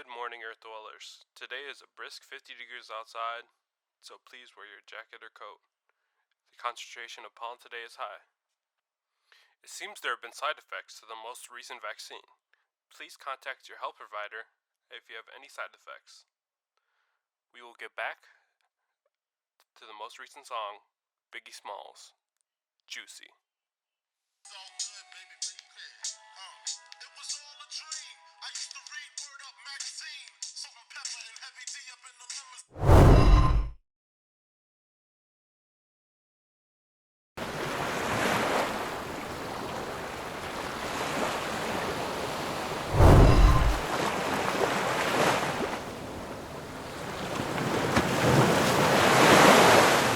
Good morning, Earth dwellers. Today is a brisk 50 degrees outside, so please wear your jacket or coat. The concentration of pollen today is high. It seems there have been side effects to the most recent vaccine. Please contact your health provider if you have any side effects. We will get back to the most recent song, Biggie Smalls, Juicy. It's all good, baby, it was all a dream. I used to read Word Up magazine, Salt and Pepper and Heavy D up in the lemons.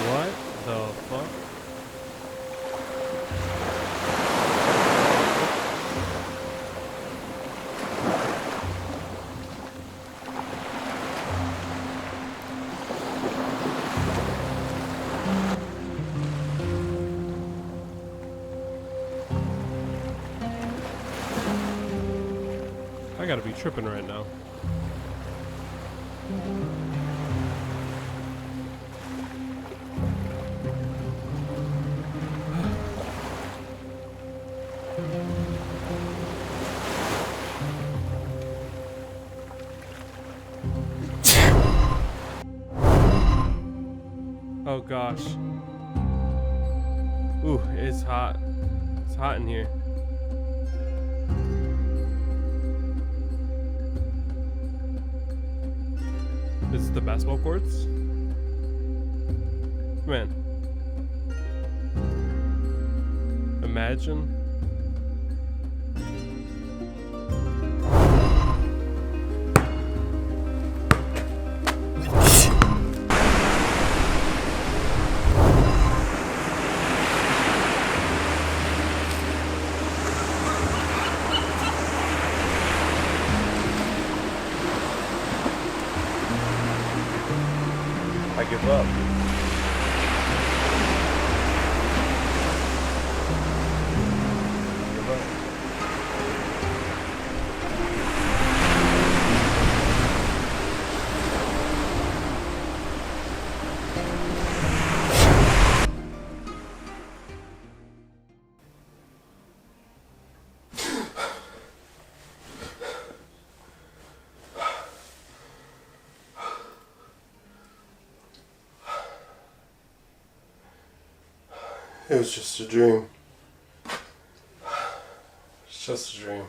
What the fuck? I gotta be tripping right now. Oh gosh. Ooh, it's hot. It's hot in here. This is the basketball courts? Man. Imagine. I give up. Give up. It was just a dream. It's just a dream.